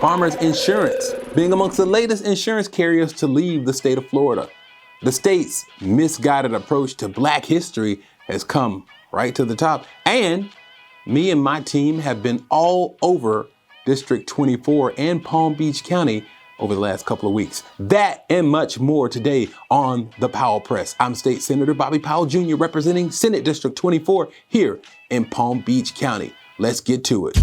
Farmers Insurance, being amongst the latest insurance carriers to leave the state of Florida. The state's misguided approach to Black history has come right to the top. And me and my team have been all over District 24 and Palm Beach County over the last couple of weeks. That and much more today on the Powell Press. I'm State Senator Bobby Powell Jr. representing Senate District 24 here in Palm Beach County. Let's get to it.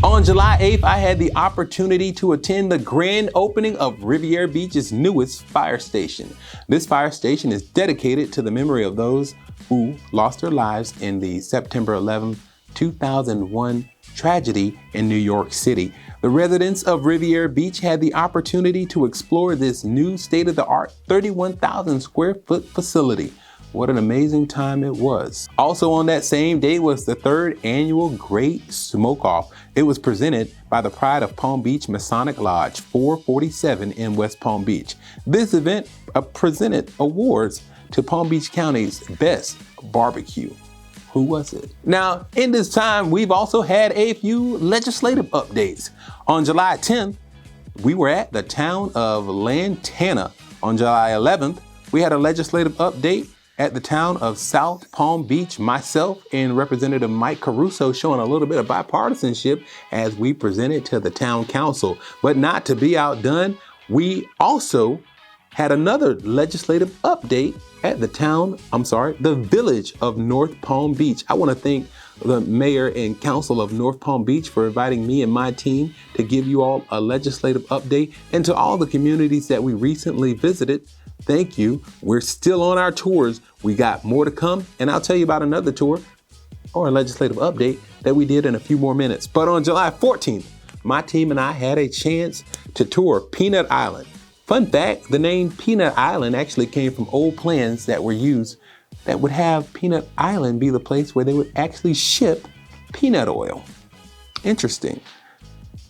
On July 8th, I had the opportunity to attend the grand opening of Riviera Beach's newest fire station. This fire station is dedicated to the memory of those who lost their lives in the September 11, 2001 tragedy in New York City. The residents of Riviera Beach had the opportunity to explore this new state-of-the-art 31,000 square foot facility. What an amazing time it was. Also on that same day was the third annual Great Smoke-Off. It was presented by the Pride of Palm Beach Masonic Lodge 447 in West Palm Beach. This event presented awards to Palm Beach County's best barbecue. Who was it? Now, in this time, we've also had a few legislative updates. On July 10th, we were at the town of Lantana. On July 11th, we had a legislative update at the town of South Palm Beach. Myself and Representative Mike Caruso showing a little bit of bipartisanship as we presented to the town council. But not to be outdone, we also had another legislative update at the village of North Palm Beach. I want to thank the mayor and council of North Palm Beach for inviting me and my team to give you all a legislative update, and to all the communities that we recently visited. Thank you. We're still on our tours. We got more to come, and I'll tell you about another tour or a legislative update that we did in a few more minutes. But on July 14th, my team and I had a chance to tour Peanut Island. Fun fact, the name Peanut Island actually came from old plans that were used that would have Peanut Island be the place where they would actually ship peanut oil. Interesting.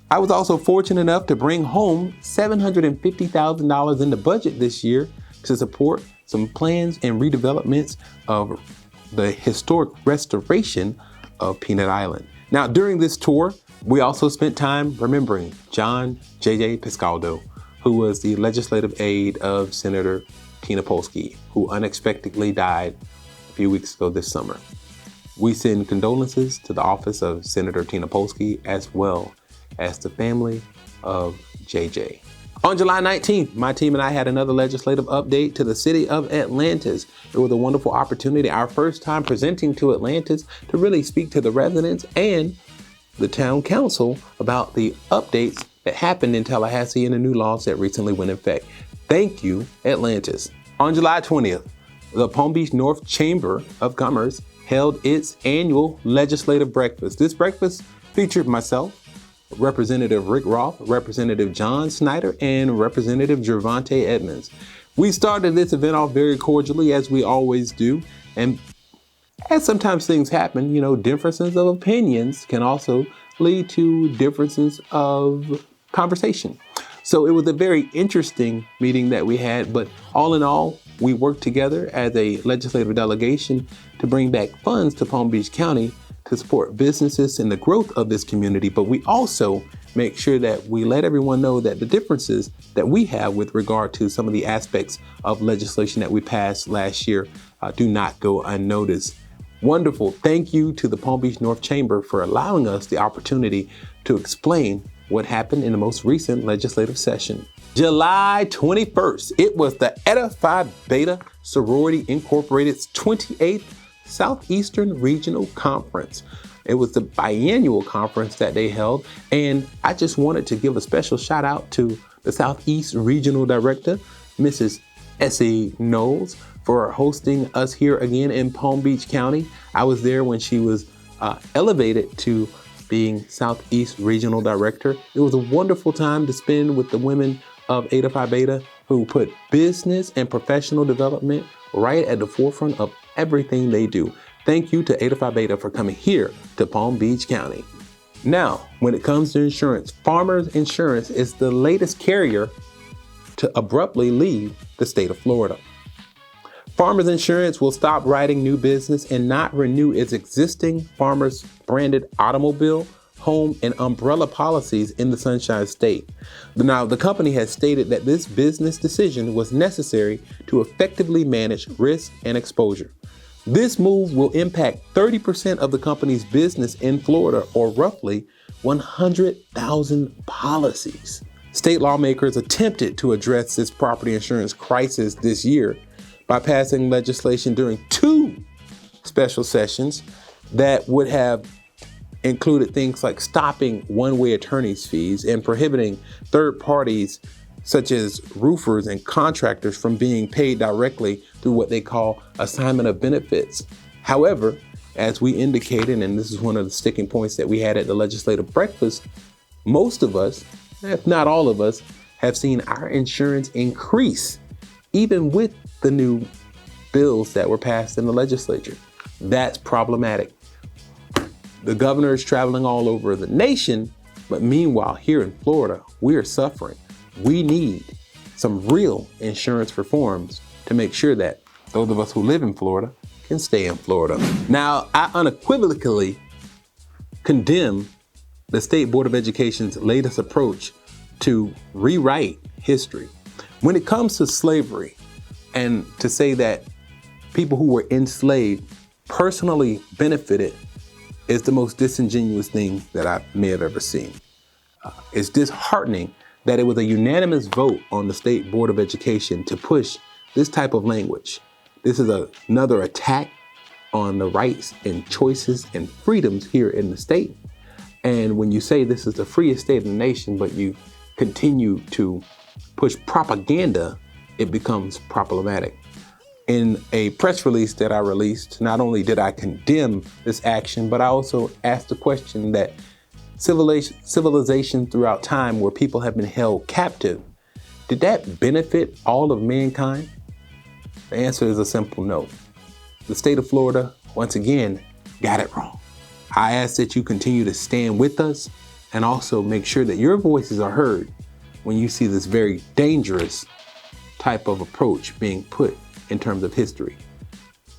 I was also fortunate enough to bring home $750,000 in the budget this year to support some plans and redevelopments of the historic restoration of Peanut Island. Now, during this tour, we also spent time remembering John J.J. Piscaldo, who was the legislative aide of Senator Tina Polsky, who unexpectedly died a few weeks ago this summer. We send condolences to the office of Senator Tina Polsky as well as the family of JJ. On July 19th, my team and I had another legislative update to the city of Atlantis. It was a wonderful opportunity, our first time presenting to Atlantis, to really speak to the residents and the town council about the updates that happened in Tallahassee and the new laws that recently went in effect. Thank you, Atlantis. On July 20th, the Palm Beach North Chamber of Commerce held its annual legislative breakfast. This breakfast featured myself, Representative Rick Roth, Representative John Snyder, and Representative Gervonta Edmonds. We started this event off very cordially, as we always do, and as sometimes things happen, differences of opinions can also lead to differences of conversation. So it was a very interesting meeting that we had, but all in all, we worked together as a legislative delegation to bring back funds to Palm Beach County to support businesses and the growth of this community. But we also make sure that we let everyone know that the differences that we have with regard to some of the aspects of legislation that we passed last year do not go unnoticed. Wonderful. Thank you to the Palm Beach North Chamber for allowing us the opportunity to explain what happened in the most recent legislative session. July 21st, it was the Eta Phi Beta Sorority Incorporated's 28th Southeastern Regional Conference. It was the biannual conference that they held, and I just wanted to give a special shout out to the Southeast Regional Director, Mrs. Essie Knowles, for hosting us here again in Palm Beach County. I was there when she was elevated to being Southeast Regional Director. It was a wonderful time to spend with the women of Eta Phi Beta, who put business and professional development right at the forefront of everything they do. Thank you to Eta Phi Beta for coming here to Palm Beach County. Now, when it comes to insurance, Farmers Insurance is the latest carrier to abruptly leave the state of Florida. Farmers Insurance will stop writing new business and not renew its existing Farmers branded automobile, home, and umbrella policies in the Sunshine State. Now, the company has stated that this business decision was necessary to effectively manage risk and exposure. This move will impact 30% of the company's business in Florida, or roughly 100,000 policies. State lawmakers attempted to address this property insurance crisis this year by passing legislation during 2 special sessions that would have included things like stopping one-way attorney's fees and prohibiting third parties such as roofers and contractors from being paid directly through what they call assignment of benefits. However, as we indicated, and this is one of the sticking points that we had at the legislative breakfast, most of us, if not all of us, have seen our insurance increase, even with the new bills that were passed in the legislature. That's problematic. The governor is traveling all over the nation, but meanwhile, here in Florida, we are suffering. We need some real insurance reforms to make sure that those of us who live in Florida can stay in Florida. Now, I unequivocally condemn the State Board of Education's latest approach to rewrite history. When it comes to slavery, and to say that people who were enslaved personally benefited is the most disingenuous thing that I may have ever seen. It's disheartening that it was a unanimous vote on the State Board of Education to push this type of language. This is another attack on the rights and choices and freedoms here in the state. And when you say this is the freest state in the nation, but you continue to push propaganda, it becomes problematic. In a press release that I released, not only did I condemn this action, but I also asked the question that civilization throughout time where people have been held captive, did that benefit all of mankind? The answer is a simple no. The state of Florida, once again, got it wrong. I ask that you continue to stand with us and also make sure that your voices are heard when you see this very dangerous type of approach being put in terms of history.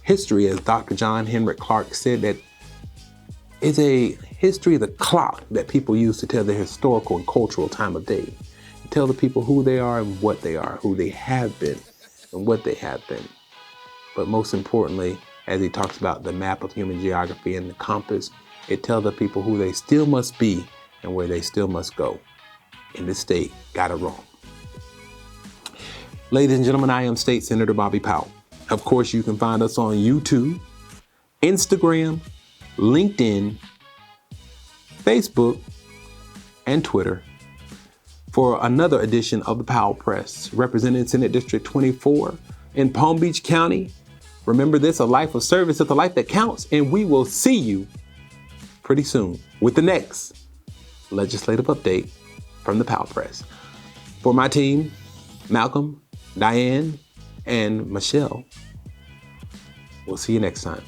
History, as Dr. John Henrik Clarke said, that is a history of the clock that people use to tell their historical and cultural time of day. To tell the people who they are and what they are, who they have been and what they have been. But most importantly, as he talks about the map of human geography and the compass, it tells the people who they still must be and where they still must go. And this state got it wrong. Ladies and gentlemen, I am State Senator Bobby Powell. Of course, you can find us on YouTube, Instagram, LinkedIn, Facebook, and Twitter for another edition of the Powell Press, representing Senate District 24 in Palm Beach County. Remember this, a life of service is a life that counts, and we will see you pretty soon with the next legislative update from the Powell Press. For my team, Malcolm, Diane, and Michelle, we'll see you next time.